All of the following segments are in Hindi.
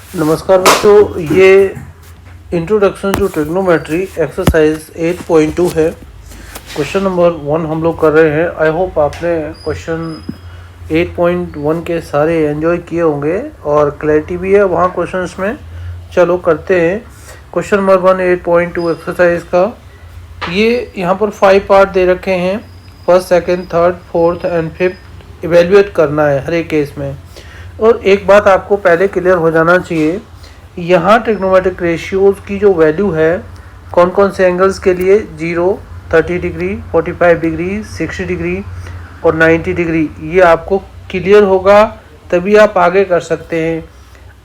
नमस्कार बच्चों, ये इंट्रोडक्शन टू ट्रिग्नोमेट्री एक्सरसाइज 8.2 है। क्वेश्चन नंबर 1 हम लोग कर रहे हैं। आई होप आपने क्वेश्चन 8.1 के सारे एंजॉय किए होंगे और क्लैरिटी भी है वहाँ क्वेश्चंस में। चलो करते हैं क्वेश्चन नंबर 1 8.2 एक्सरसाइज का। ये यहाँ पर 5 पार्ट दे रखे हैं। First, second, third, fourth and fifth evaluate करना है हर एक केस में। और एक बात आपको पहले क्लियर हो जाना चाहिए, यहाँ ट्रिग्नोमेट्रिक रेशियोज़ की जो वैल्यू है कौन कौन से एंगल्स के लिए 0, 30 डिग्री, 45 डिग्री, 60 डिग्री और 90 डिग्री, ये आपको क्लियर होगा तभी आप आगे कर सकते हैं।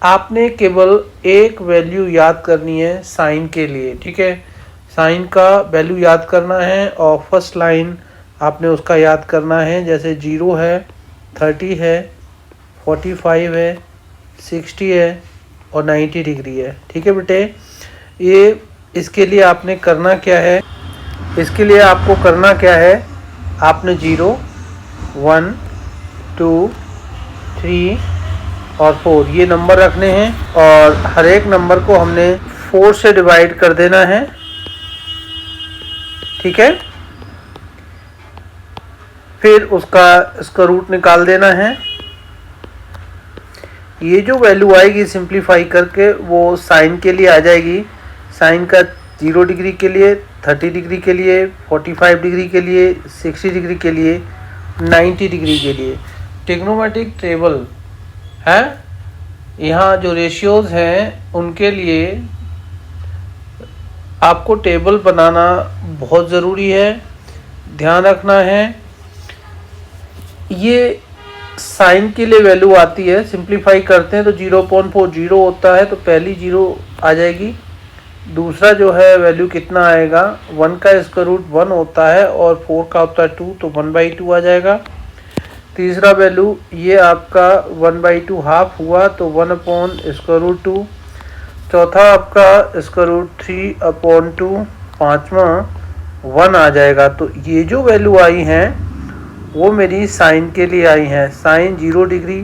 आपने केवल एक वैल्यू याद करनी है साइन के लिए, ठीक है। साइन का वैल्यू याद करना है और फर्स्ट लाइन आपने उसका याद करना है। जैसे 0 है, 30 है, 45 है, 60 है और 90 डिग्री है, ठीक है बेटे। ये इसके लिए आपने करना क्या है, इसके लिए आपको करना क्या है, आपने 0, 1, 2, 3 और 4 ये नंबर रखने हैं और हर एक नंबर को हमने 4 से डिवाइड कर देना है, ठीक है। फिर उसका रूट निकाल देना है। ये जो वैल्यू आएगी सिंप्लीफाई करके वो साइन के लिए आ जाएगी। साइन का 0 डिग्री के लिए, 30 डिग्री के लिए, 45 डिग्री के लिए, 60 डिग्री के लिए, 90 डिग्री के लिए। ट्रिग्नोमेट्रिक टेबल है, यहाँ जो रेशियोज हैं उनके लिए आपको टेबल बनाना बहुत ज़रूरी है, ध्यान रखना है। ये साइन के लिए वैल्यू आती है, सिंप्लीफाई करते हैं तो 0.4 0 होता है तो पहली 0 आ जाएगी। दूसरा जो है वैल्यू कितना आएगा, 1 का स्क्वायर रूट 1 होता है और 4 का होता है 2 तो 1/2 आ जाएगा। तीसरा वैल्यू ये आपका 1/2 हाफ हुआ तो 1/√2। चौथा आपका स्क्वायर रूट 3/2। पाँचवा 1 आ जाएगा। तो ये जो वैल्यू आई हैं वो मेरी साइन के लिए आई हैं। Sine 0 degree,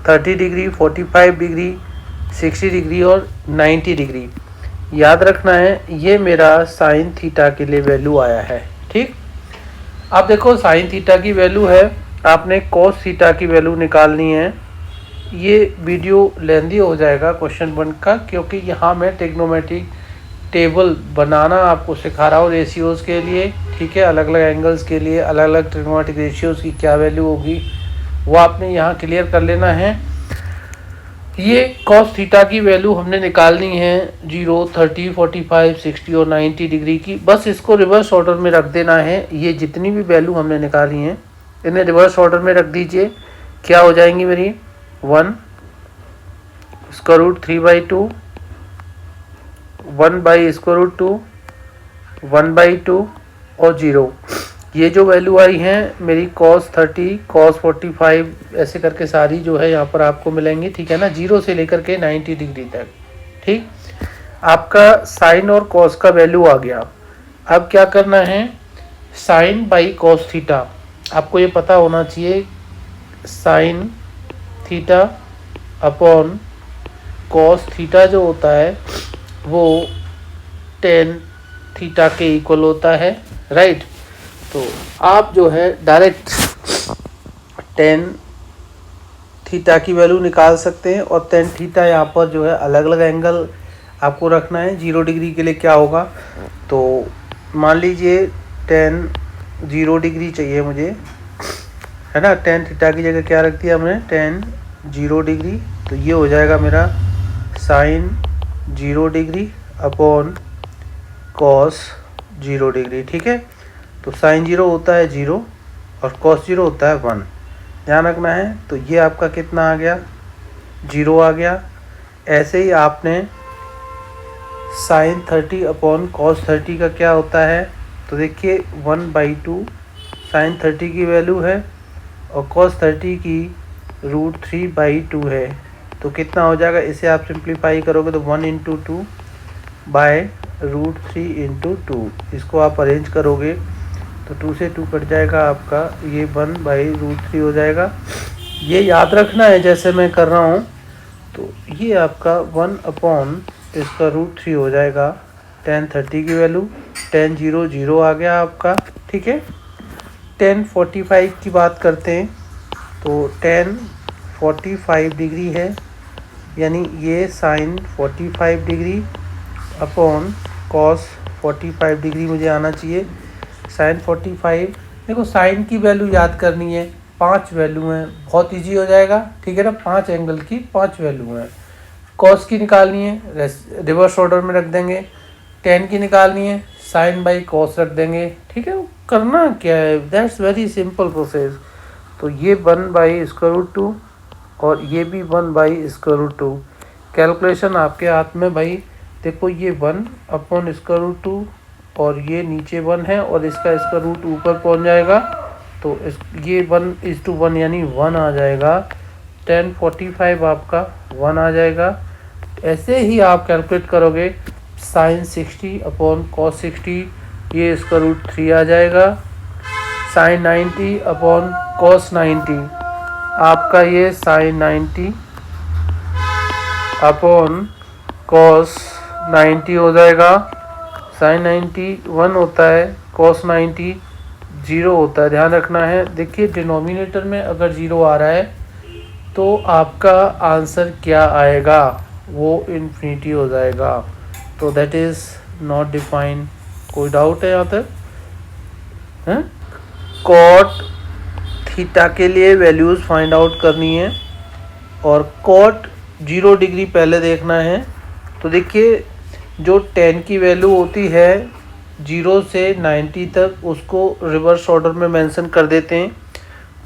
30 degree, 45 degree, 60 degree और 90 डिग्री याद रखना है। ये मेरा साइन थीटा के लिए वैल्यू आया है, ठीक। अब देखो साइन थीटा की वैल्यू है, आपने कोस थीटा की वैल्यू निकालनी है। ये वीडियो लेंदी हो जाएगा क्वेश्चन 1 का, क्योंकि यहाँ मैं ट्रिग्नोमेट्रिक टेबल बनाना आपको सिखा रहा हूँ रेशियोज़ के लिए, ठीक है। अलग अलग एंगल्स के लिए अलग अलग ट्रिग्नोमेट्रिक रेशियोज़ की क्या वैल्यू होगी वो आपने यहाँ क्लियर कर लेना है। ये कॉस थीटा की वैल्यू हमने निकालनी है 0, 30, 45, 60 और 90 डिग्री की। बस इसको रिवर्स ऑर्डर में रख देना है। ये जितनी भी वैल्यू हमने निकाली हैं इन्हें रिवर्स ऑर्डर में रख दीजिए। क्या हो जाएंगी मेरी, 1 स्क्वायर रूट 3/2, 1/√2, 1/2 और 0। ये जो वैल्यू आई हैं मेरी cos 30, cos 45 ऐसे करके सारी जो है यहाँ पर आपको मिलेंगी, ठीक है ना, 0 से लेकर के 90 डिग्री तक, ठीक। आपका साइन और cos का वैल्यू आ गया। अब क्या करना है, साइन बाई cos थीटा आपको ये पता होना चाहिए। Sine theta upon cos theta जो होता है वो tan थीटा के इक्वल होता है, राइट। तो आप जो है डायरेक्ट tan थीटा की वैल्यू निकाल सकते हैं और tan थीटा यहाँ पर जो है अलग अलग एंगल आपको रखना है। 0 डिग्री के लिए क्या होगा, तो मान लीजिए tan 0 डिग्री चाहिए मुझे, है ना। tan थीटा की जगह क्या रख दिया हमने, tan 0 डिग्री। तो ये हो जाएगा मेरा sine 0 degree upon cos 0 degree, ठीक है। तो साइन 0 होता है 0 और कॉस 0 होता है 1, ध्यान रखना है। तो ये आपका कितना आ गया, 0 आ गया। ऐसे ही आपने साइन 30 अपॉन कॉस 30 का क्या होता है, तो देखिए 1/2 साइन 30 की वैल्यू है और कॉस 30 की √3/2 है। तो कितना हो जाएगा, इसे आप सिंप्लीफाई करोगे तो 1/2 बाय √3 × 2। इसको आप अरेंज करोगे तो 2 से 2 कट जाएगा आपका, ये 1/√3 हो जाएगा। ये याद रखना है जैसे मैं कर रहा हूँ तो ये आपका 1/√3 हो जाएगा। tan 30 की वैल्यू tan 0 आ गया आपका, ठीक है। tan 45 की बात करते हैं तो tan 45 डिग्री है, यानी ये sin 45 degree upon cos 45 degree मुझे आना चाहिए। sin 45, देखो साइन की वैल्यू याद करनी है, 5 वैल्यू हैं, बहुत इजी हो जाएगा, ठीक है ना। 5 एंगल की 5 वैल्यू हैं। कॉस की निकालनी है, रिवर्स ऑर्डर में रख देंगे। टेन की निकालनी है, साइन बाई कॉस रख देंगे, ठीक है। करना क्या है, दैट्स वेरी सिंपल प्रोसेस। तो ये 1/√2 और ये भी 1/√2। कैलकुलेशन आपके हाथ में भाई। देखो ये 1/√2 और ये नीचे 1 है और इसका रूट ऊपर पहुंच जाएगा, तो ये 1:1 यानी 1 आ जाएगा। tan 45 आपका 1 आ जाएगा। ऐसे ही आप कैलकुलेट करोगे sin 60/cos 60, ये √3 आ जाएगा। sin 90/cos 90, आपका ये sin 90/cos 90 हो जाएगा। sin 90 1 होता है, cos 90 0 होता है, ध्यान रखना है। देखिए डिनोमिनेटर में अगर 0 आ रहा है तो आपका आंसर क्या आएगा, वो इन्फिनिटी हो जाएगा। तो दैट इज़ नॉट डिफाइंड। कोई डाउट है यहाँ तक? हैं? कॉट थीटा के लिए वैल्यूज़ फाइंड आउट करनी है और कॉट 0 डिग्री पहले देखना है। तो देखिए जो tan की वैल्यू होती है 0 से 90 तक, उसको रिवर्स ऑर्डर में मेंशन कर देते हैं।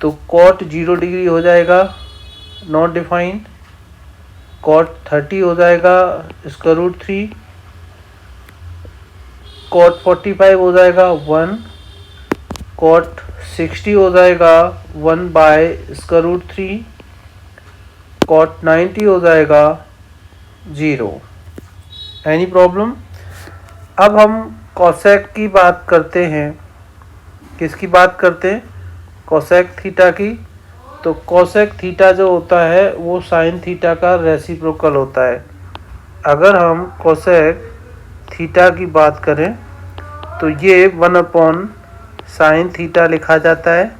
तो कॉट 0 डिग्री हो जाएगा, नॉट डिफाइंड। कॉट 30 हो जाएगा, √3। कॉट 45 हो जाएगा 1। कॉट 60 हो जाएगा 1/√3। कॉट 90 हो जाएगा 0। Any problem? अब हम कोसेक की बात करते हैं। किसकी बात करते हैं? कोसेक थीटा की। तो कोसेक थीटा जो होता है वो साइन थीटा का रेसिप्रोकल होता है। अगर हम कोसेक थीटा की बात करें तो ये 1/sin थीटा लिखा जाता है,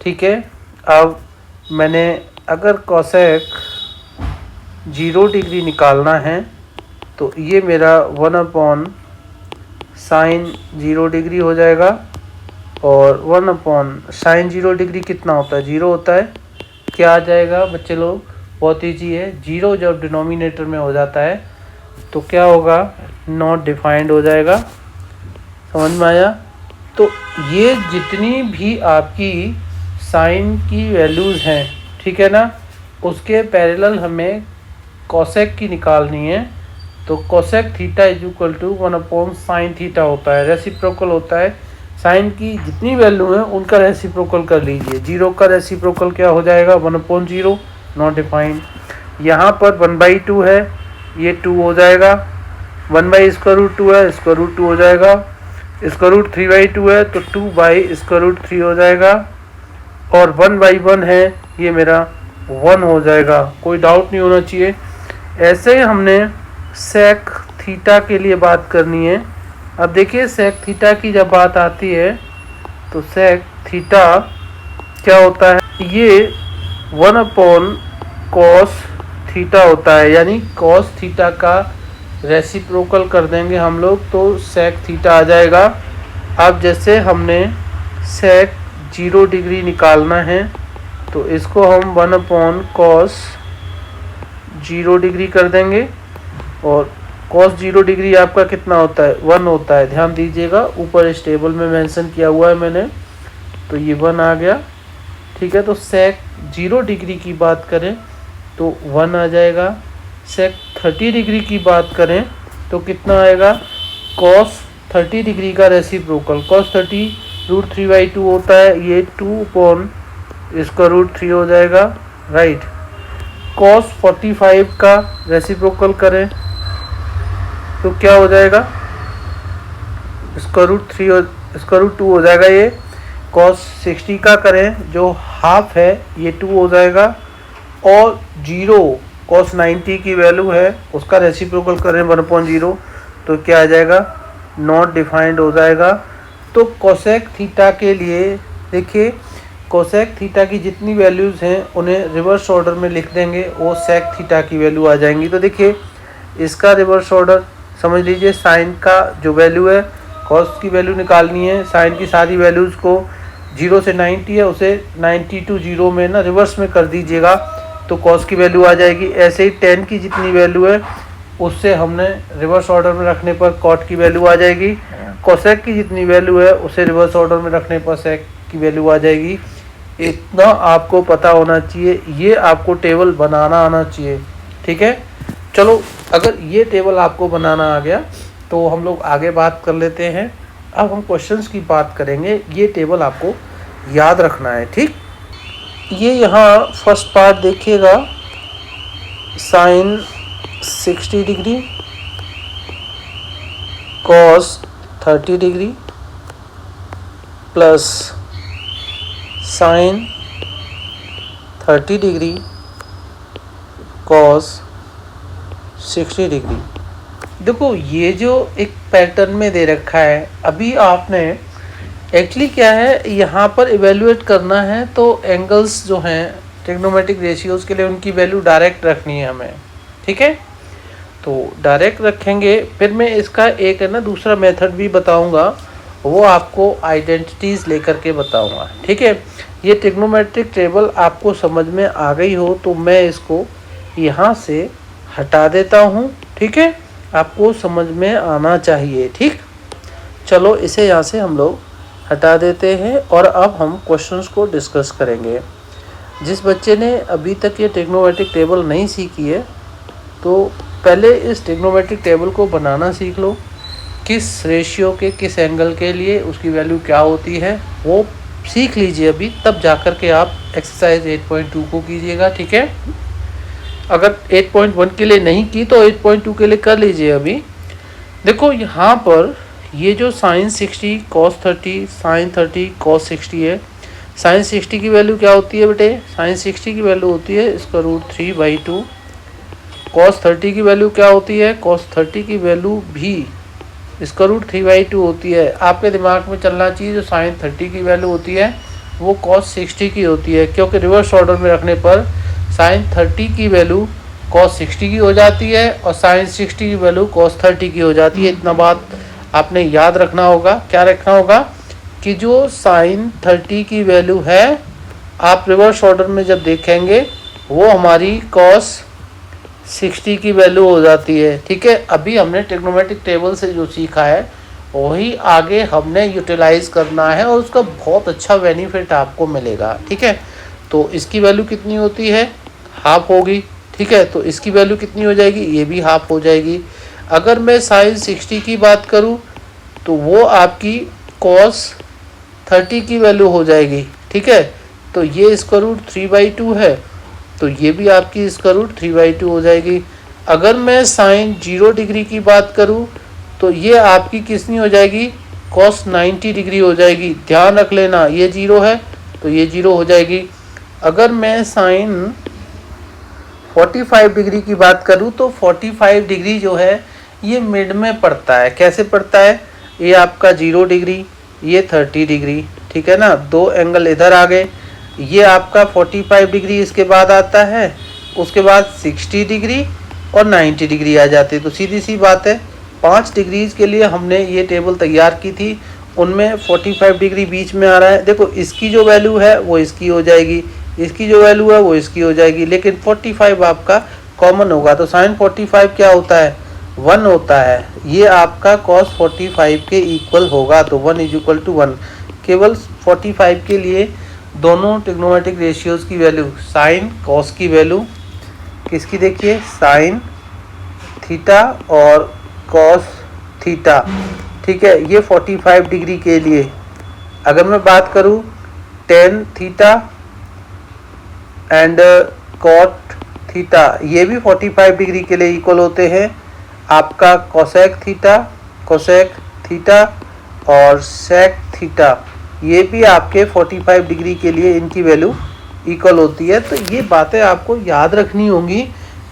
ठीक है। अब मैंने अगर कोसेक 0 डिग्री निकालना है तो ये मेरा 1/sin 0 डिग्री हो जाएगा। और 1/sin 0 डिग्री कितना होता है? 0 होता है। क्या आ जाएगा बच्चे लोग? बहुत ईजी है। 0 जब डिनोमिनेटर में हो जाता है तो क्या होगा? नॉट डिफाइंड हो जाएगा। समझ में आया? तो ये जितनी भी आपकी साइन की वैल्यूज़ हैं, ठीक है ना, उसके पैरेलल हमें कोसेक की निकालनी है। तो cosec theta is equal to 1/sin theta होता है, रेसिप्रोकल होता है। साइन की जितनी वैल्यू है उनका रेसिप्रोकल कर लीजिए। 0 का रेसिप्रोकल क्या हो जाएगा? 1/0, नॉट डिफाइंड। यहाँ पर 1/2 है, ये 2 हो जाएगा। 1/√2 है, √2 हो जाएगा। √3/2 है तो 2/√3 हो जाएगा। और 1/1 है, ये मेरा 1 हो जाएगा। कोई डाउट नहीं होना चाहिए। ऐसे ही हमने सेक थीटा के लिए बात करनी है। अब देखिए सेक थीटा की जब बात आती है तो सेक थीटा क्या होता है? ये 1/cos थीटा होता है, यानी cos थीटा का रेसिप्रोकल कर देंगे हम लोग तो सेक थीटा आ जाएगा। अब जैसे हमने सेक 0 डिग्री निकालना है तो इसको हम 1/cos 0 डिग्री कर देंगे। और cos 0 डिग्री आपका कितना होता है? 1 होता है। ध्यान दीजिएगा, ऊपर इस टेबल में मेंशन किया हुआ है मैंने, तो ये 1 आ गया, ठीक है। तो सेक 0 डिग्री की बात करें तो 1 आ जाएगा। सेक 30 डिग्री की बात करें तो कितना आएगा? cos 30 डिग्री का रेसिप्रोकल cos 30 √3/2 होता है, ये 2 इसका √3 हो जाएगा, राइट। cos 45 का रेसिप्रोकल करें तो क्या हो जाएगा? इसका √2 हो जाएगा। ये cos 60 का करें जो हाफ है, ये 2 हो जाएगा। और 0 cos 90 की वैल्यू है उसका रेसिप्रोकल करें 1/0 तो क्या आ जाएगा, नॉट डिफाइंड हो जाएगा। तो कोसेक थीटा के लिए देखिए, कोसेक थीटा की जितनी वैल्यूज़ हैं उन्हें रिवर्स ऑर्डर में लिख देंगे, वो सेक थीटा की वैल्यू आ जाएंगी। तो देखिए इसका रिवर्स ऑर्डर समझ लीजिए, साइन का जो वैल्यू है कॉस की वैल्यू निकालनी है, साइन की सारी वैल्यूज़ को 0 से 90 है उसे 90 to 0 में ना रिवर्स में कर दीजिएगा तो कॉस की वैल्यू आ जाएगी। ऐसे ही 10 की जितनी वैल्यू है उससे हमने रिवर्स ऑर्डर में रखने पर कॉट की वैल्यू आ जाएगी। कोसेक की जितनी वैल्यू है उसे रिवर्स ऑर्डर में रखने पर सेक की वैल्यू आ जाएगी। इतना आपको पता होना चाहिए, ये आपको टेबल बनाना आना चाहिए, ठीक है। चलो अगर ये टेबल आपको बनाना आ गया तो हम लोग आगे बात कर लेते हैं। अब हम क्वेश्चंस की बात करेंगे, ये टेबल आपको याद रखना है, ठीक। ये यहाँ फर्स्ट पार्ट देखिएगा, sine 60 degree cos 30 degree plus sine 30 degree cos 60 degree. देखो ये जो एक पैटर्न में दे रखा है, अभी आपने एक्चुअली क्या है यहाँ पर इवेल्युएट करना है तो एंगल्स जो हैं ट्रिग्नोमेट्रिक रेशियोज़ के लिए उनकी वैल्यू डायरेक्ट रखनी है हमें, ठीक है। तो डायरेक्ट रखेंगे, फिर मैं इसका एक है ना दूसरा मेथड भी बताऊंगा, वो आपको आइडेंटिटीज़ लेकर के बताऊंगा, ठीक है। ये ट्रिग्नोमेट्रिक टेबल आपको समझ में आ गई हो तो मैं इसको यहाँ से हटा देता हूँ, ठीक है। आपको समझ में आना चाहिए, ठीक। चलो इसे यहाँ से हम लोग हटा देते हैं और अब हम क्वेश्चंस को डिस्कस करेंगे। जिस बच्चे ने अभी तक ये ट्रिग्नोमेट्रिक टेबल नहीं सीखी है तो पहले इस ट्रिग्नोमेट्रिक टेबल को बनाना सीख लो, किस रेशियो के किस एंगल के लिए उसकी वैल्यू क्या होती है वो सीख लीजिए अभी, तब जाकर के आप एक्सरसाइज 8.2 को कीजिएगा, ठीक है। अगर 8.1 के लिए नहीं की तो 8.2 के लिए कर लीजिए अभी। देखो यहाँ पर ये जो साइन 60 कॉस 30 साइन 30 कॉस 60 है, साइन 60 की वैल्यू क्या होती है बेटे, साइन 60 की वैल्यू होती है इसका √3/2। कॉस 30 की वैल्यू क्या होती है, कॉस 30 की वैल्यू भी इसका √3/2 होती है। आपके दिमाग में चलना चाहिए जो साइन 30 की वैल्यू होती है वो कॉस 60 की होती है, क्योंकि रिवर्स ऑर्डर में रखने पर साइन 30 की वैल्यू कॉस 60 की हो जाती है और साइन 60 की वैल्यू कॉस 30 की हो जाती है। इतना बात आपने याद रखना होगा। क्या रखना होगा कि जो साइन 30 की वैल्यू है आप रिवर्स ऑर्डर में जब देखेंगे वो हमारी कॉस 60 की वैल्यू हो जाती है, ठीक है। अभी हमने ट्रिग्नोमेट्रिक टेबल से जो सीखा है वही आगे हमने यूटिलाइज करना है और उसका बहुत अच्छा बेनिफिट आपको मिलेगा, ठीक है। तो इसकी वैल्यू कितनी होती है, हाफ होगी, ठीक है। तो इसकी वैल्यू कितनी हो जाएगी, ये भी हाफ हो जाएगी। अगर मैं साइन 60 की बात करूं तो वो आपकी कॉस 30 की वैल्यू हो जाएगी, ठीक है। तो ये इसका √3/2 है तो ये भी आपकी इसका √3/2 हो जाएगी। अगर मैं साइन 0 डिग्री की बात करूं तो ये आपकी कितनी हो जाएगी, कॉस 90 डिग्री हो जाएगी। ध्यान रख लेना ये 0 है तो ये 0 हो जाएगी। अगर मैं साइन 45 डिग्री की बात करूं तो 45 डिग्री जो है ये मिड में पड़ता है। कैसे पड़ता है, ये आपका 0 डिग्री ये 30 डिग्री, ठीक है ना, दो एंगल इधर आ गए। ये आपका 45 डिग्री इसके बाद आता है, उसके बाद 60 डिग्री और 90 डिग्री आ जाती है। तो सीधी सी बात है 5 डिग्रीज के लिए हमने ये टेबल तैयार की थी, उनमें 45 डिग्री बीच में आ रहा है। देखो इसकी जो वैल्यू है वो इसकी हो जाएगी, इसकी जो वैल्यू है वो इसकी हो जाएगी, लेकिन 45 आपका कॉमन होगा। तो साइन 45 क्या होता है, 1 होता है। ये आपका cos 45 के इक्वल होगा, तो 1 = 1। केवल 45 के लिए दोनों ट्रिग्नोमेट्रिक रेशियोज़ की वैल्यू, साइन कॉस की वैल्यू किसकी देखिए, साइन थीटा और कॉस थीटा, ठीक है। ये 45 डिग्री के लिए। अगर मैं बात करूँ tan theta and cot theta, ये भी 45 डिग्री के लिए इक्वल होते हैं। आपका कोसेक थीटा और सेक थीटा ये भी आपके 45 डिग्री के लिए इनकी वैल्यू इक्वल होती है। तो ये बातें आपको याद रखनी होंगी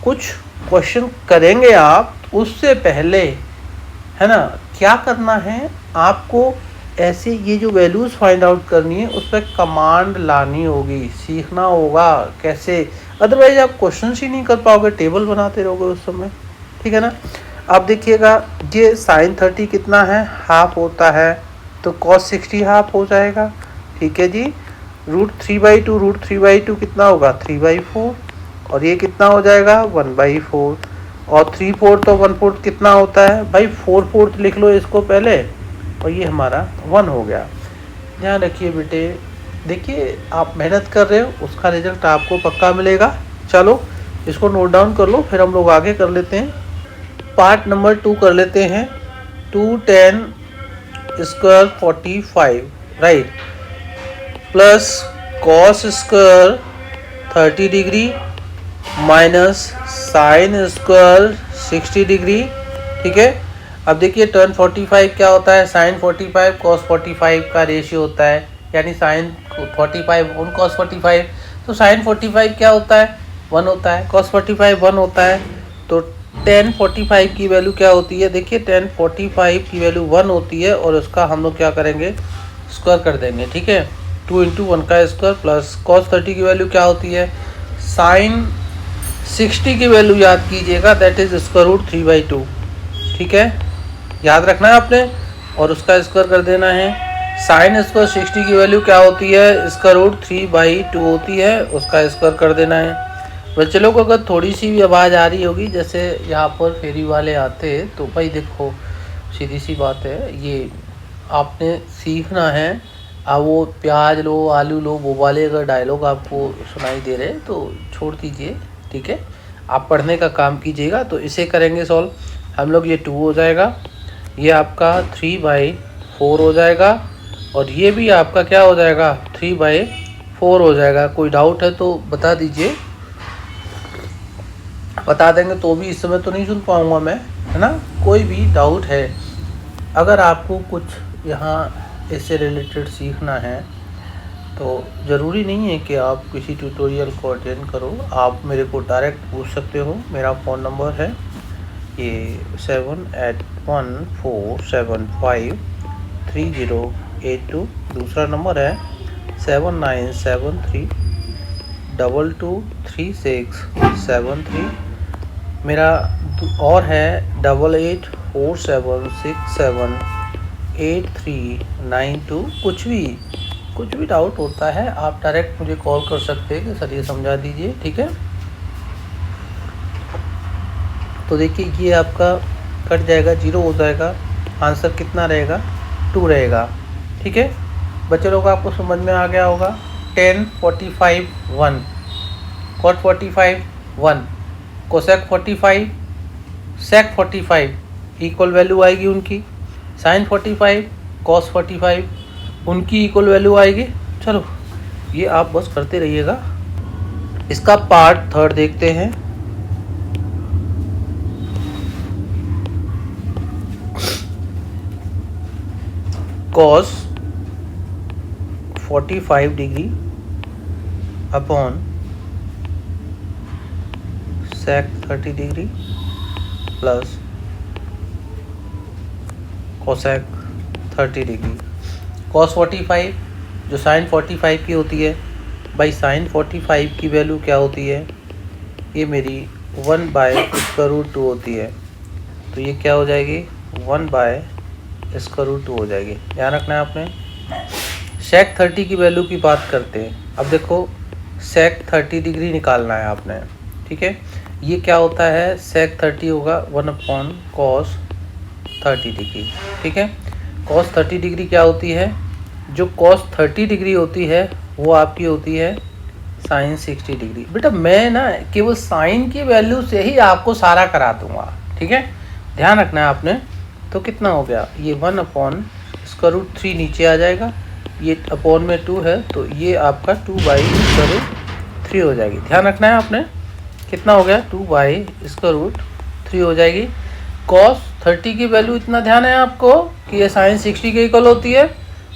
कुछ क्वेश्चन करेंगे आप, उससे पहले है ना क्या करना है आपको, ऐसे ये जो वैल्यूज़ फाइंड आउट करनी है उस पर कमांड लानी होगी, सीखना होगा कैसे, अदरवाइज आप क्वेश्चन ही नहीं कर पाओगे, टेबल बनाते रहोगे उस समय, ठीक है ना। अब देखिएगा ये साइन 30 कितना है, हाफ होता है, तो कॉस 60 हाफ हो जाएगा, ठीक है जी। √3/2 कितना होगा 3/4, और ये कितना हो जाएगा 1/4, और 3/4 तो 1/4 कितना होता है भाई 4/4 लिख लो इसको पहले, और ये हमारा 1 हो गया। ध्यान रखिए बेटे, देखिए आप मेहनत कर रहे हो, उसका रिजल्ट आपको पक्का मिलेगा। चलो इसको नोट डाउन कर लो, फिर हम लोग आगे कर लेते हैं। पार्ट नंबर 2 कर लेते हैं। 2tan square 45 right, plus cos square 30 degree minus sine square 60 degree, ठीक है। अब देखिए tan 45 क्या होता है, sin 45 cos 45 का रेशियो होता है, यानी sin 45 on cos 45, तो sin 45 क्या होता है 1 होता है, cos 45 1 होता है, तो tan 45 की वैल्यू क्या होती है, देखिए tan 45 की वैल्यू 1 होती है, और उसका हम लोग क्या करेंगे स्क्वायर कर देंगे, ठीक है। 2 × 1 का स्क्वायर, प्लस cos 30 की वैल्यू क्या होती है, sin 60 की वैल्यू याद कीजिएगा, दैट इज √3/2, ठीक है, याद रखना है आपने, और उसका स्क्वायर कर देना है। साइन स्क्वायर 60 की वैल्यू क्या होती है, √3/2 होती है, उसका स्क्वायर कर देना है। बच्चे लोग अगर थोड़ी सी भी आवाज़ आ रही होगी, जैसे यहाँ पर फेरी वाले आते, तो भाई देखो सीधी सी बात है, ये आपने सीखना है। अब वो प्याज लो आलू लो वो वाले अगर डायलॉग आपको सुनाई दे रहे तो छोड़ दीजिए, ठीक है, आप पढ़ने का काम कीजिएगा। तो इसे करेंगे सॉल्व हम लोग, ये 2 हो जाएगा, ये आपका 3/4 हो जाएगा, और ये भी आपका क्या हो जाएगा 3/4 हो जाएगा। कोई डाउट है तो बता दीजिए, बता देंगे तो भी इस समय तो नहीं सुन पाऊँगा मैं, है ना। कोई भी डाउट है, अगर आपको कुछ यहाँ इससे रिलेटेड सीखना है तो ज़रूरी नहीं है कि आप किसी ट्यूटोरियल को अटेंड करो, आप मेरे को डायरेक्ट पूछ सकते हो। मेरा फ़ोन नंबर है ये 7814753082, दूसरा नंबर है 7973223673, मेरा और है 8847678392। कुछ भी डाउट होता है आप डायरेक्ट मुझे कॉल कर सकते हैं कि सर ये समझा दीजिए, ठीक है। तो देखिए ये आपका कट जाएगा, 0 हो जाएगा, आंसर कितना रहेगा 2 रहेगा, ठीक है। बच्चे लोग आपको समझ में आ गया होगा। tan 45 1, cot 45 1, cosec 45 sec 45 equal value आएगी उनकी, sin 45 cos 45 उनकी इक्वल वैल्यू आएगी। चलो ये आप बस करते रहिएगा। इसका पार्ट 3 देखते हैं। cos 45 degree upon sec 30 degree plus cosec 30 degree. cos 45 जो sin 45 की होती है, भाई sin 45 की वैल्यू क्या होती है, ये मेरी 1/√2 होती है, तो ये क्या हो जाएगी 1/√2 हो जाएगी। ध्यान रखना है आपने। sec 30 की वैल्यू की बात करते हैं। अब देखो sec 30 डिग्री निकालना है आपने, ठीक है। ये क्या होता है, sec 30 होगा 1/cos 30 डिग्री, ठीक है। cos 30 डिग्री क्या होती है, जो cos 30 डिग्री होती है वो आपकी होती है sin 60 डिग्री। बेटा मैं ना केवल साइन की वैल्यू से ही आपको सारा करा दूंगा, ठीक है, ध्यान रखना है आपने। तो कितना हो गया, ये 1/√3 नीचे आ जाएगा, ये अपॉन में 2 है, तो ये आपका 2/√3 हो जाएगी। ध्यान रखना है आपने, कितना हो गया 2/√3 हो जाएगी। cos 30 की वैल्यू इतना ध्यान है आपको कि ये sin 60 के इक्वल होती है।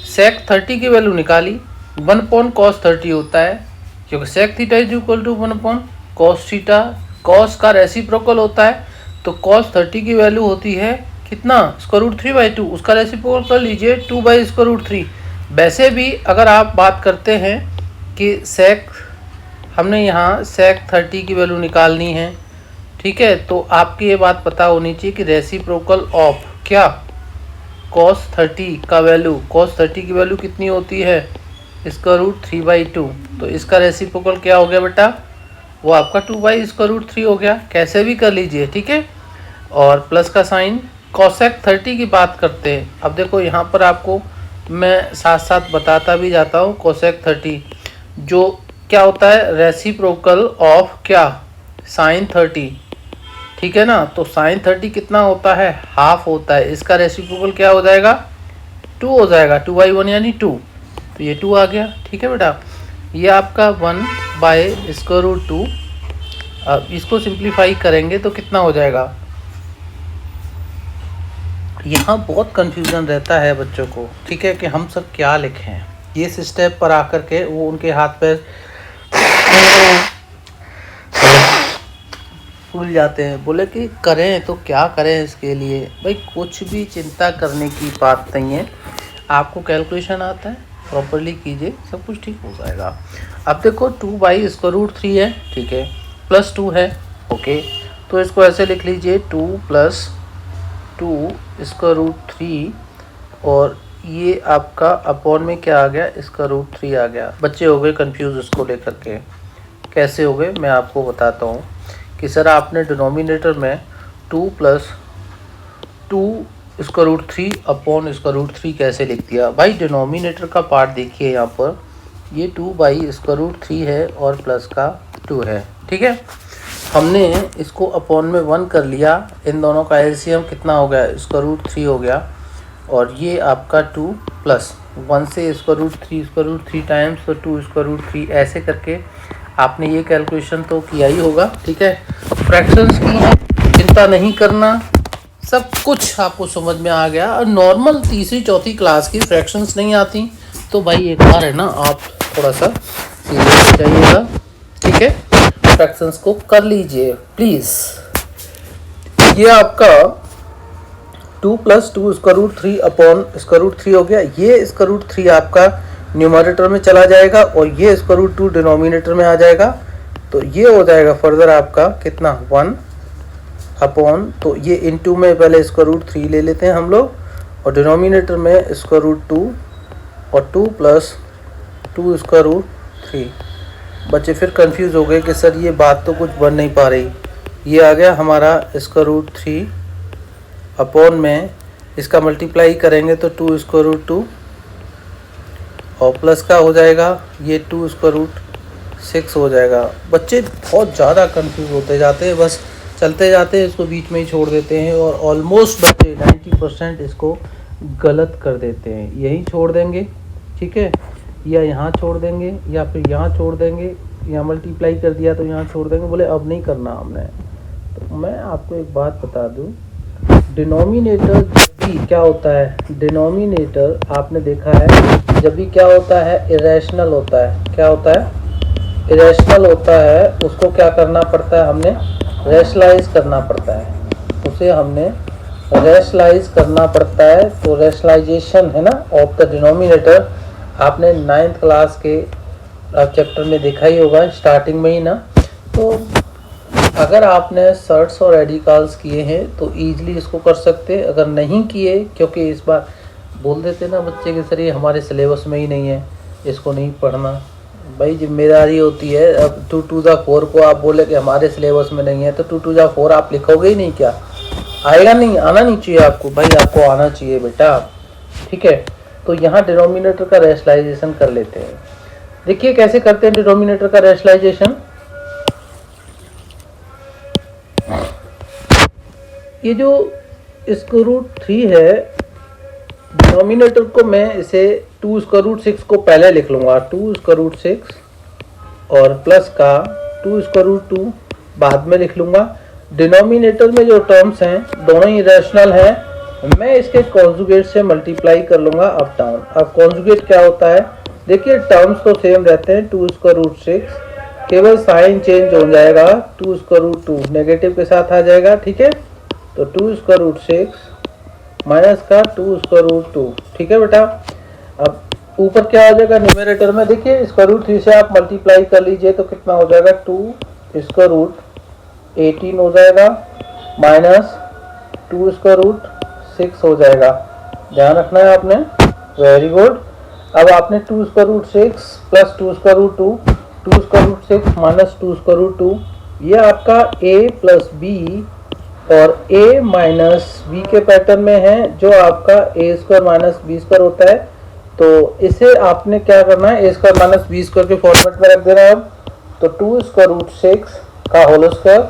sec 30 की वैल्यू निकाली, 1/cos 30 होता है, क्योंकि sec theta is equal to 1/cos theta, cos का रेसिप्रोकल होता है, तो cos 30 की वैल्यू होती है कितना, √3/2, उसका रेसिप्रोकल कर लीजिए 2/√3। वैसे भी अगर आप बात करते हैं कि सेक, हमने यहाँ सेक 30 की वैल्यू निकालनी है, ठीक है, तो आपकी ये बात पता होनी चाहिए कि रेसिप्रोकल ऑफ क्या, cos 30 का वैल्यू, cos 30 की वैल्यू कितनी होती है, √3/2, तो इसका रेसिप्रोकल क्या हो गया बेटा, वो आपका 2/√3 हो गया, कैसे भी कर लीजिए, ठीक है। और प्लस का साइन, cosec 30 की बात करते हैं। अब देखो यहाँ पर आपको मैं साथ साथ बताता भी जाता हूँ, cosec 30 जो क्या होता है, रेसिप्रोकल ऑफ क्या, sin 30, ठीक है ना। तो sin 30 कितना होता है, हाफ होता है, इसका रेसिप्रोकल क्या हो जाएगा, 2 हो जाएगा, 2/1 यानी 2, तो ये 2 आ गया, ठीक है बेटा। ये आपका 1/√2, अब इसको सिंप्लीफाई करेंगे तो कितना हो जाएगा। यहाँ बहुत कंफ्यूजन रहता है बच्चों को, ठीक है, कि हम सब क्या लिखें। ये स्टेप पर आकर के वो उनके हाथ पैर फूल जाते हैं, बोले कि करें तो क्या करें इसके लिए। भाई कुछ भी चिंता करने की बात नहीं है, आपको कैलकुलेशन आता है, प्रॉपरली कीजिए, सब कुछ ठीक हो जाएगा। अब देखो 2/√3 है, ठीक है, +2 है, ओके, तो इसको ऐसे लिख लीजिए 2 + 2√3, और ये आपका अपॉन में क्या आ गया, इसका √3 आ गया। बच्चे हो गए कंफ्यूज इसको लेकर के, कैसे हो गए मैं आपको बताता हूँ कि सर आपने डिनोमिनेटर में 2 + 2√3 अपॉन √3 कैसे लिख दिया। भाई डिनोमिनेटर का पार्ट देखिए, यहाँ पर ये 2/√3 है और प्लस का 2 है, ठीक है। हमने इसको अपॉन में 1 कर लिया, इन दोनों का एलसीएम कितना हो गया, √3 हो गया, और ये आपका 2 + 1 से √3 टाइम्स, तो 2 √3, ऐसे करके आपने ये कैलकुलेशन तो किया ही होगा, ठीक है। फ्रैक्शंस की है, चिंता नहीं करना, सब कुछ आपको समझ में आ गया। और नॉर्मल तीसरी चौथी क्लास की फ्रैक्शंस नहीं आती तो भाई एक बार है ना, आप थोड़ा सा सीरियस हो जाइएगा, ठीक है, फ्रैक्शंस को कर लीजिए प्लीज़। ये आपका 2 + 2 अपॉन √3 हो गया, ये √3 आपका न्यूमरेटर में चला जाएगा और ये √2 डिनोमिनेटर में आ जाएगा, तो ये हो जाएगा फर्दर आपका कितना, 1 अपॉन, तो ये इनटू में पहले √3 ले लेते हैं हम लोग, और डिनोमिनेटर में √2 और 2 + 2 बच्चे फिर कंफ्यूज हो गए कि सर ये बात तो कुछ बन नहीं पा रही। ये आ गया हमारा √3 अपॉन में, इसका मल्टीप्लाई करेंगे तो 2 और प्लस का हो जाएगा ये 2 हो जाएगा। बच्चे बहुत ज़्यादा कंफ्यूज होते जाते हैं, बस चलते जाते हैं, इसको बीच में ही छोड़ देते हैं, और ऑलमोस्ट बच्चे 90% इसको गलत कर देते हैं। यही छोड़ देंगे, ठीक है, या यहाँ छोड़ देंगे, या फिर यहाँ छोड़ देंगे, यहाँ मल्टीप्लाई कर दिया तो यहाँ छोड़ देंगे, बोले अब नहीं करना हमने। तो मैं आपको एक बात बता दूँ, डिनोमिनेटर जब भी क्या होता है, डिनोमिनेटर आपने देखा है जब भी क्या होता है, इरेशनल होता है। क्या होता है, इरेशनल होता है, उसको क्या करना पड़ता है, हमने रैशनलाइज करना पड़ता है, उसे हमने रैशनलाइज करना पड़ता है। तो रैशनलाइजेशन है ना ऑफ द डिनोमिनेटर, आपने 9th क्लास के चैप्टर में देखा ही होगा, स्टार्टिंग में ही ना। तो अगर आपने सर्ट्स और रेडिकल्स किए हैं तो ईजिली इसको कर सकते, अगर नहीं किए, क्योंकि इस बार बोल देते ना बच्चे के सर ये हमारे सिलेबस में ही नहीं है, इसको नहीं पढ़ना। भाई जिम्मेदारी होती है, अब 2 to the 4 को आप बोले कि हमारे सिलेबस में नहीं है, तो 2 to the 4 आप लिखोगे ही नहीं, क्या आएगा, नहीं आना नहीं चाहिए आपको, भाई आपको आना चाहिए बेटा, ठीक है। तो यहाँ डिनोमिनेटर का रैशनलाइजेशन कर लेते हैं। देखिए कैसे करते हैं डिनोमिनेटर का रैशनलाइजेशन। ये जो √3 है, डिनोमिनेटर को मैं इसे 2 √6 को पहले लिख लूँगा, 2 √6, और प्लस का 2 √2 बाद में लिख लूँगा। डिनोमिनेटर में जो टर्म्स हैं दोनों ही रैशनल हैं, मैं इसके कॉन्जुगेट से मल्टीप्लाई कर लूँगा अप डाउन। अब कॉन्जुगेट क्या होता है, देखिए टर्म्स तो सेम रहते हैं, 2 √6 केवल साइन चेंज हो जाएगा, 2 स्क्वायर रूट 2 नेगेटिव के साथ आ जाएगा, ठीक है। तो 2 स्क्वायर रूट 6 माइनस का 2 स्क्वायर रूट 2, ठीक है बेटा। अब ऊपर क्या हो जाएगा न्यूमरेटर में, देखिए स्क्वायर रूट 3 से आप मल्टीप्लाई कर लीजिए तो कितना हो जाएगा, 2 स्क्वायर रूट 18 हो जाएगा माइनस 2 स्क्वायर रूट 6 हो जाएगा। ध्यान रखना है आपने, वेरी गुड। अब आपने 2 square root 6 plus 2 square root 2, 2 square root 6 minus 2 square root 2, ये आपका a प्लस बी और a माइनस बी के पैटर्न में है, जो आपका a square minus B square होता है। तो इसे आपने क्या करना है, a square minus B square के फॉर्मेट में रख देना है। अब तो 2 स्क्वायर रूट 6 का whole square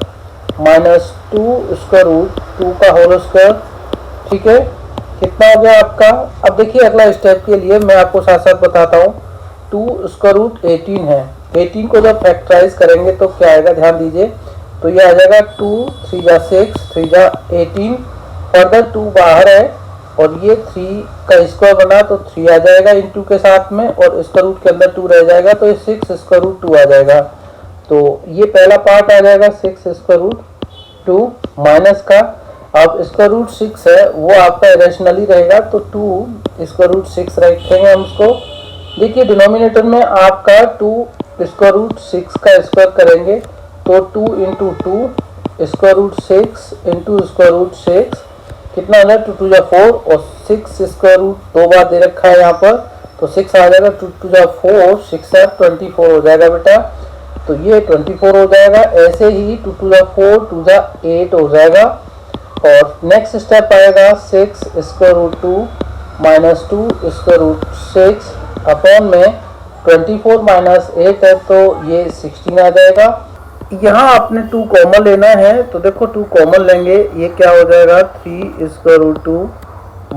minus 2 square root 2 का होल स्क्वायर, ठीक है। कितना हो गया आपका। अब देखिए अगला स्टेप के लिए मैं आपको साथ साथ बताता हूँ। 2 स्क्वायर रूट 18 है, 18 को जब फैक्टराइज करेंगे तो क्या आएगा, ध्यान दीजिए। तो ये आ जाएगा 2 3 जा 6 3 जा 18, फर्दर 2 बाहर है और ये 3 का स्क्वायर बना तो 3 आ जाएगा इंटू के साथ में, और स्क्वायर रूट के अंदर 2 रह जाएगा तो ये 6 स्क्वायर रूट 2 आ जाएगा। तो ये पहला पार्ट आ जाएगा 6 स्क्वायर रूट 2 माइनस का, अब स्क्वायर रूट 6 है वो आपका इरेशनली रहेगा तो 2 स्क्वायर रूट 6 रखेंगे हम उसको। देखिए डिनोमिनेटर में आपका 2 स्क्वायर रूट 6 का स्क्वायर करेंगे तो 2 into 2 square root 6 into square root 6 कितना हो जाएगा, 2 2 जा 4 और 6 स्क्वायर रूट 2 बार दे रखा है यहाँ पर, तो 6 आ जाएगा, 2 2 जा 4 6 या 24 हो जाएगा बेटा। तो ये 24 हो जाएगा। ऐसे ही 2 2 जा 4 2 जा 8 हो जाएगा। और नेक्स्ट स्टेप आएगा 6 square root 2 minus 2 square root 6 upon में 24 माइनस 8 है तो ये 16 आ जाएगा। यहाँ आपने 2 कॉमन लेना है तो देखो 2 कॉमन लेंगे, ये क्या हो जाएगा 3 स्क्वायर रूट 2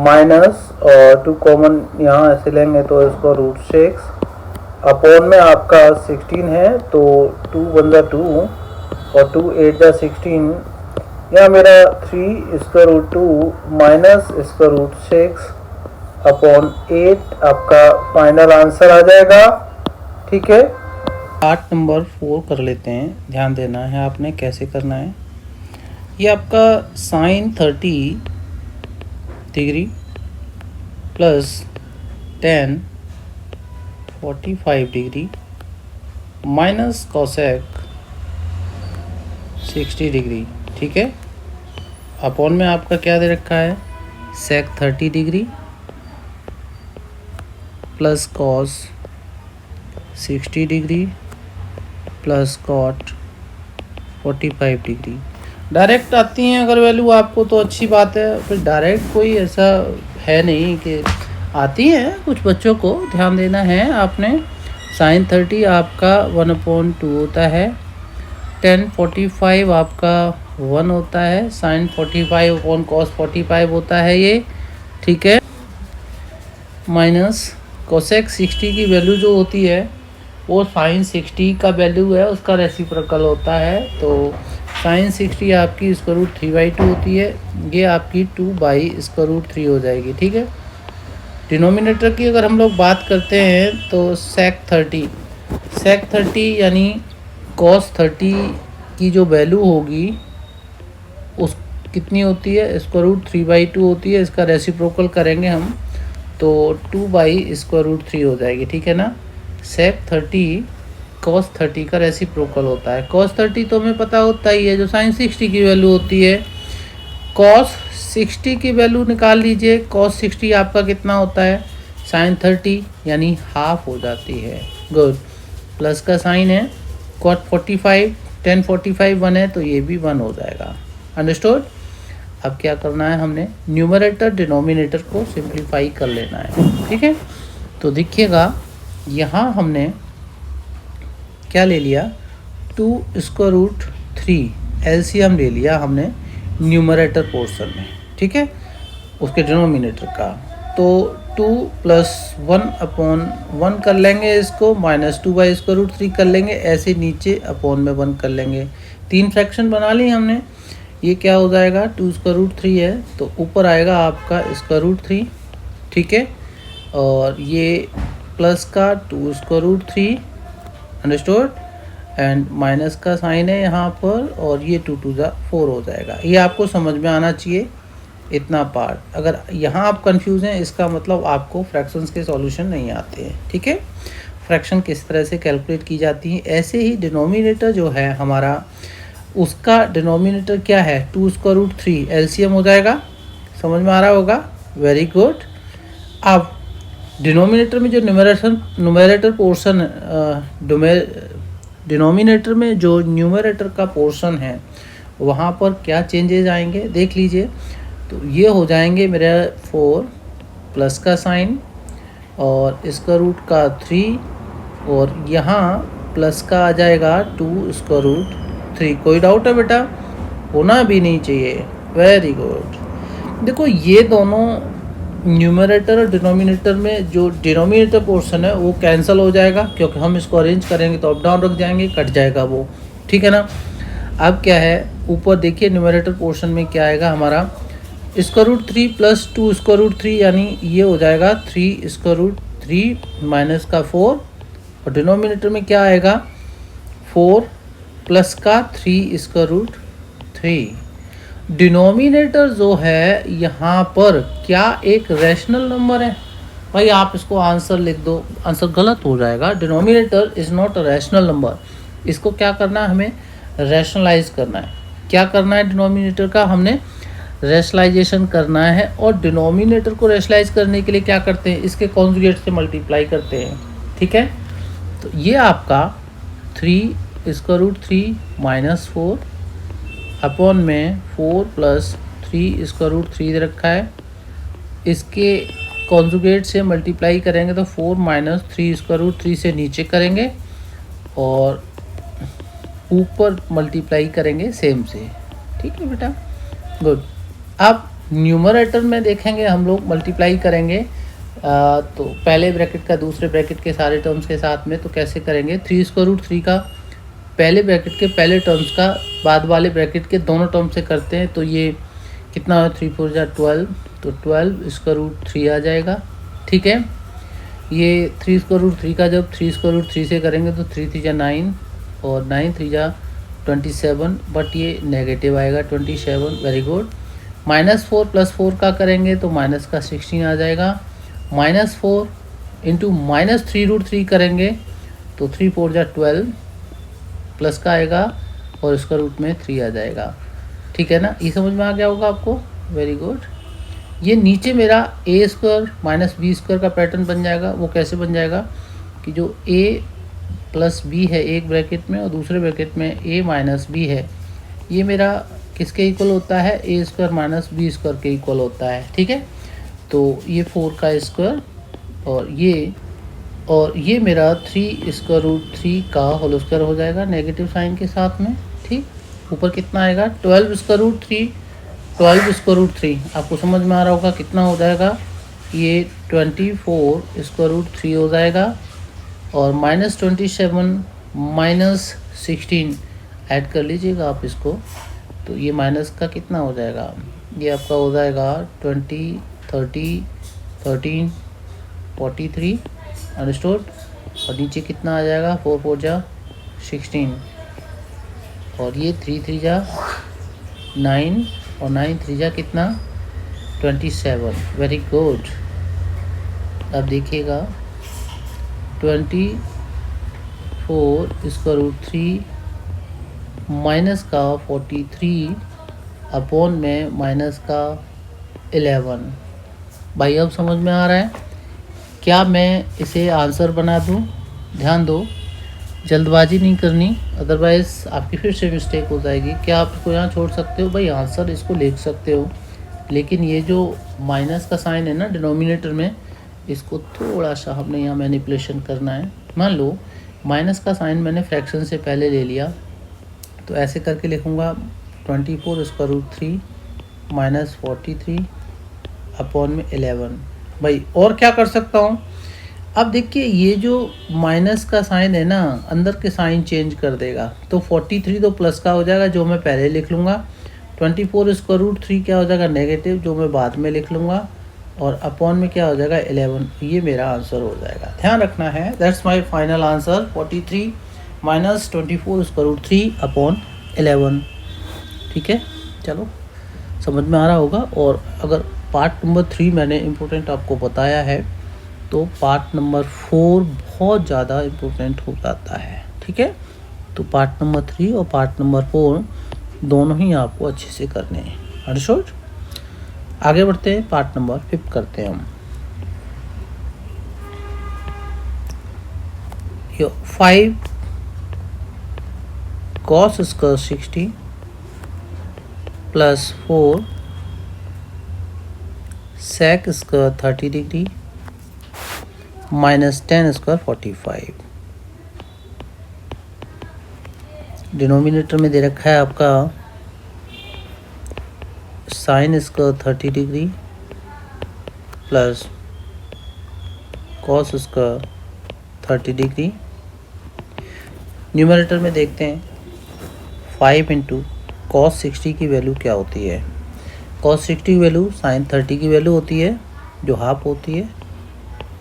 माइनस और 2 कॉमन यहाँ ऐसे लेंगे तो स्क्वायर रूट 6 अपॉन में आपका 16 है तो 2 1 जा 2 और 2 8 जा 16, यह मेरा 3 square root 2 minus square root 6 upon 8 आपका फाइनल आंसर आ जाएगा, ठीक है। पार्ट नंबर 4 कर लेते हैं, ध्यान देना है आपने कैसे करना है। ये आपका sine 30 degree plus tan 45 degree minus cosec 60 degree, ठीक है। अपॉन में आपका क्या दे रखा है, sec 30 degree plus cos 60 degree plus cot 45 degree. Direct आती हैं अगर वैल्यू आपको तो अच्छी बात है, फिर डायरेक्ट कोई ऐसा है नहीं कि आती है, कुछ बच्चों को ध्यान देना है आपने। साइन 30 आपका 1/2 होता है, टेन 45 आपका 1 होता है, साइन 45 अपॉन कॉस 45 होता है ये, ठीक है। माइनस कोसेक 60 की वैल्यू जो होती है वो साइन 60 का वैल्यू है उसका रेसिप्रोकल होता है, तो साइन 60 आपकी स्क्वायर रूट 3/2 होती है, ये आपकी 2/√3 हो जाएगी, ठीक है। डिनोमिनेटर की अगर हम लोग बात करते हैं तो सेक 30 यानी कॉस 30 की जो वैल्यू होगी उस कितनी होती है, स्क्वायर रूट 3/2 होती है, इसका रेसिप्रोकल करेंगे हम तो 2/√3 हो जाएगी, ठीक है ना। सेक 30 कॉस 30 का रेसिप्रोकल होता है। कॉस 30 तो हमें पता होता ही है जो साइन 60 की वैल्यू होती है। कॉस 60 की वैल्यू निकाल लीजिए, कॉस 60 आपका कितना होता है, साइन 30 यानी हाफ हो जाती है, गुड। प्लस का साइन है, कॉट 45 10 45 1 है तो ये भी 1 हो जाएगा, अंडरस्टूड। अब क्या करना है, हमने न्यूमरेटर डिनोमिनेटर को सिंप्लीफाई कर लेना है, ठीक है। तो देखिएगा यहाँ हमने क्या ले लिया, 2 स्क्वायर रूट 3 एलसीएम ले लिया हमने न्यूमरेटर पोर्शन में, ठीक है, उसके डिनोमिनेटर का। तो 2 + 1/1 कर लेंगे इसको, माइनस 2/√3 कर लेंगे, ऐसे नीचे अपॉन में 1 कर लेंगे। 3 फ्रैक्शन बना ली हमने। ये क्या हो जाएगा, 2 स्क्वायर रूट 3 है तो ऊपर आएगा आपका स्क्वायर रूट 3, ठीक है। और ये प्लस का 2 square root 3, understood. And minus का साइन है यहाँ पर, और ये 2 2 जा 4 हो जाएगा। ये आपको समझ में आना चाहिए इतना पार्ट। अगर यहाँ आप कंफ्यूज हैं इसका मतलब आपको फ्रैक्शंस के सॉल्यूशन नहीं आते हैं, ठीक है। फ्रैक्शन किस तरह से कैलकुलेट की जाती है। ऐसे ही डिनोमिनेटर जो है हमारा, उसका डिनोमिनेटर क्या है, 2√3 एलसीएम हो जाएगा। समझ में आ रहा होगा, वेरी गुड। अब डिनोमिनेटर में जो न्यूमरेटर पोर्शन, डिनोमिनेटर में जो न्यूमरेटर का पोर्शन है वहाँ पर क्या चेंजेस आएंगे देख लीजिए। तो ये हो जाएंगे मेरा 4 प्लस का साइन और इसका रूट का 3, और यहाँ प्लस का आ जाएगा 2√3। कोई डाउट है बेटा, होना भी नहीं चाहिए, वेरी गुड। देखो ये दोनों न्यूमरेटर और डिनोमिनेटर में जो डिनोमिनेटर पोर्शन है वो कैंसिल हो जाएगा, क्योंकि हम इसको अरेंज करेंगे तो अप डाउन रख जाएंगे, कट जाएगा वो, ठीक है ना। अब क्या है, ऊपर देखिए न्यूमरेटर पोर्शन में क्या आएगा हमारा, √3 प्लस 2√3, यानी ये हो जाएगा 3√3 माइनस का 4, और डिनोमिनेटर में क्या आएगा 4 प्लस का 3√3। डिनोमिनेटर जो है यहाँ पर क्या एक रैशनल नंबर है। भाई आप इसको आंसर लिख दो, आंसर गलत हो जाएगा। Denominator is not a rational number. इसको क्या करना है, हमें रैशनलाइज करना है। क्या करना है डिनोमिनेटर का, हमने रैशनलाइजेशन करना है। और डिनोमिनेटर को रैशनलाइज करने के लिए क्या करते हैं, इसके कॉन्जुगेट से मल्टीप्लाई करते हैं, ठीक है। तो ये आपका 3√3 माइनस 4 अपॉन में 4 प्लस 3√3 दे रखा है, इसके कॉन्जुगेट से मल्टीप्लाई करेंगे तो 4 माइनस 3√3 से नीचे करेंगे और ऊपर मल्टीप्लाई करेंगे सेम से, ठीक है बेटा, गुड। अब न्यूमरेटर में देखेंगे हम लोग मल्टीप्लाई करेंगे तो पहले ब्रैकेट का दूसरे ब्रैकेट के सारे टर्म्स के साथ में, तो कैसे करेंगे, 3√3 का पहले ब्रैकेट के पहले टर्म्स का बाद वाले ब्रैकेट के दोनों टर्म से करते हैं। तो ये कितना है, 3 4 जा 12, तो 12√3 आ जाएगा, ठीक है। ये 3√3 का जब 3√3 से करेंगे तो 3 3 जा 9 और 9 3 जा 27, बट ये नेगेटिव आएगा 27, वेरी गुड। -4 प्लस 4 का करेंगे तो माइनस का 16 आ जाएगा। -4 इंटू -3√3 करेंगे तो 3 4 जा 12 प्लस का आएगा और इसका रूट में 3 आ जाएगा, ठीक है ना। ये समझ में आ गया होगा आपको, वेरी गुड। ये नीचे मेरा a² माइनस b² का पैटर्न बन जाएगा। वो कैसे बन जाएगा कि जो a प्लस b है एक ब्रैकेट में और दूसरे ब्रैकेट में a माइनस b है, ये मेरा किसके इक्वल होता है, a² माइनस b² के इक्वल होता है, ठीक है। तो ये 4 का स्क्वायर और ये मेरा 3√3 का होल स्क्वायर हो जाएगा नेगेटिव साइन के साथ में, ठीक। ऊपर कितना आएगा, 12√3 आपको समझ में आ रहा होगा कितना हो जाएगा, ये 24√3 हो जाएगा। और -27 -16 ऐड कर लीजिएगा आप इसको, तो ये माइनस का कितना हो जाएगा, ये आपका हो जाएगा 20 30 13 43, अंडरस्टूड। और नीचे कितना आ जाएगा, 4 4 जा 16 और ये 3 3 जा 9 और 9 3 जा कितना 27, वेरी गुड। अब देखिएगा 24√3 माइनस का 43 अपॉन में माइनस का 11। भाई अब समझ में आ रहा है, क्या मैं इसे आंसर बना दूं, ध्यान दो, जल्दबाजी नहीं करनी, अदरवाइज़ आपकी फिर से मिस्टेक हो जाएगी। क्या आप इसको यहाँ छोड़ सकते हो, भाई आंसर इसको लिख सकते हो, लेकिन ये जो माइनस का साइन है ना डिनोमिनेटर में, इसको थोड़ा सा हमने यहाँ मैनिपुलेशन करना है। मान लो माइनस का साइन मैंने फ्रैक्शन से पहले ले लिया, तो ऐसे करके लिखूँगा 24√3 माइनस 43 अपॉन में 11। भाई और क्या कर सकता हूँ, अब देखिए ये जो माइनस का साइन है ना अंदर के साइन चेंज कर देगा, तो 43 तो प्लस का हो जाएगा जो मैं पहले लिख लूँगा, 24√3 क्या हो जाएगा नेगेटिव जो मैं बाद में लिख लूँगा, और अपॉन में क्या हो जाएगा 11। ये मेरा आंसर हो जाएगा, ध्यान रखना है। That's my final answer 43 minus 24√3/11। ठीक है, चलो समझ में आ रहा होगा। और अगर पार्ट नंबर 3 मैंने इम्पोर्टेंट आपको बताया है तो पार्ट नंबर 4 बहुत ज़्यादा इम्पोर्टेंट हो जाता है। ठीक है, तो पार्ट नंबर 3 और पार्ट नंबर 4 दोनों ही आपको अच्छे से करने हैं। अंडरस्टूड। आगे बढ़ते हैं, पार्ट नंबर 5 करते हैं हम। 5 cos square 60 plus 4 sec square 30 degree minus 10 square 45। Denominator में दे रखा है आपका sine square 30 degree plus cos square 30 degree. Numerator में देखते हैं 5 इंटू कॉस 60 की वैल्यू क्या होती है। कॉस 60 की वैल्यू साइन 30 की वैल्यू होती है जो हाफ होती है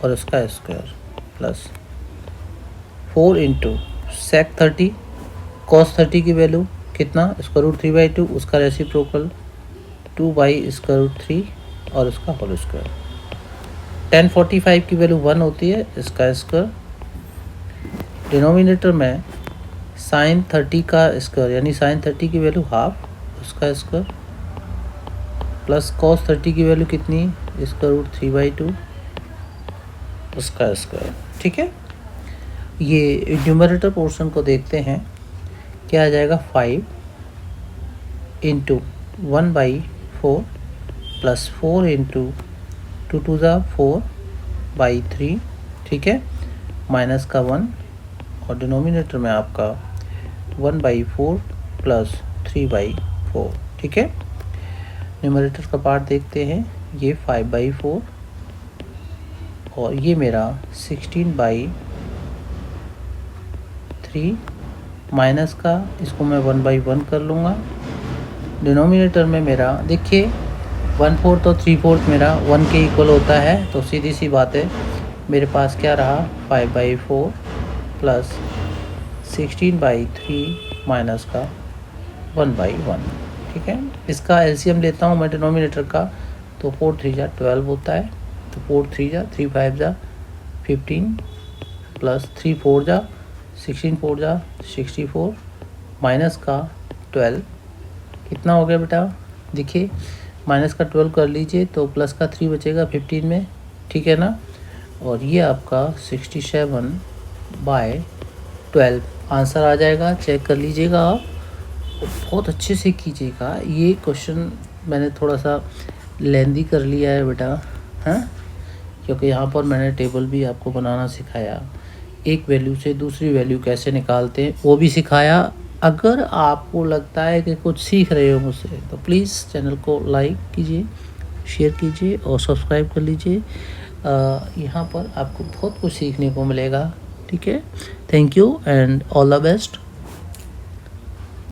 और इसका square plus 4 into sec 30 cos 30 की वैल्यू कितना √3/2 उसका रेसिप्रोकल 2/√3 और इसका होल स्क्वायर। tan 45 की वैल्यू 1 होती है इसका स्क्वायर। डिनोमिनेटर में साइन 30 का स्क्वायर यानी साइन 30 की वैल्यू हाफ उसका स्क्वायर प्लस कॉस 30 की वैल्यू कितनी √3/2 उसका स्क्वायर। ठीक है, ये न्यूमरेटर पोर्शन को देखते हैं क्या आ जाएगा 5 इंटू 1/4 प्लस 4 इंटू 2 2 4/3। ठीक है, माइनस का 1 और डिनोमिनेटर में आपका 1/4 प्लस 3/4। ठीक है, न्यूमरेटर का पार्ट देखते हैं, ये 5/4 और ये मेरा 16/3 माइनस का इसको मैं 1/1 कर लूँगा। डिनोमिनेटर में मेरा देखिए 1/4 और 3/4 मेरा 1 के इक्वल होता है, तो सीधी सी बात है मेरे पास क्या रहा 5/4 प्लस 16/3 माइनस का 1/1। ठीक है, इसका एलसीएम लेता हूँ मैं डिनोमिनेटर का, तो 4 3 जा 12 होता है, तो 4 3 जा 3 5 जा 15 प्लस 3 4 जा 16 4 जा 64 माइनस का 12 कितना हो गया बेटा। देखिए माइनस का 12 कर लीजिए तो प्लस का 3 बचेगा 15 में। ठीक है ना, और ये आपका 67/12 आंसर आ जाएगा। चेक कर लीजिएगा आप, बहुत अच्छे से कीजिएगा। ये क्वेश्चन मैंने थोड़ा सा लेंदी कर लिया है बेटा, हाँ, क्योंकि यहाँ पर मैंने टेबल भी आपको बनाना सिखाया, एक वैल्यू से दूसरी वैल्यू कैसे निकालते हैं वो भी सिखाया। अगर आपको लगता है कि कुछ सीख रहे हो मुझसे तो प्लीज़ चैनल को लाइक कीजिए, शेयर कीजिए और सब्सक्राइब कर लीजिए। यहाँ पर आपको बहुत कुछ सीखने को मिलेगा। ठीक है, thank you and all the best.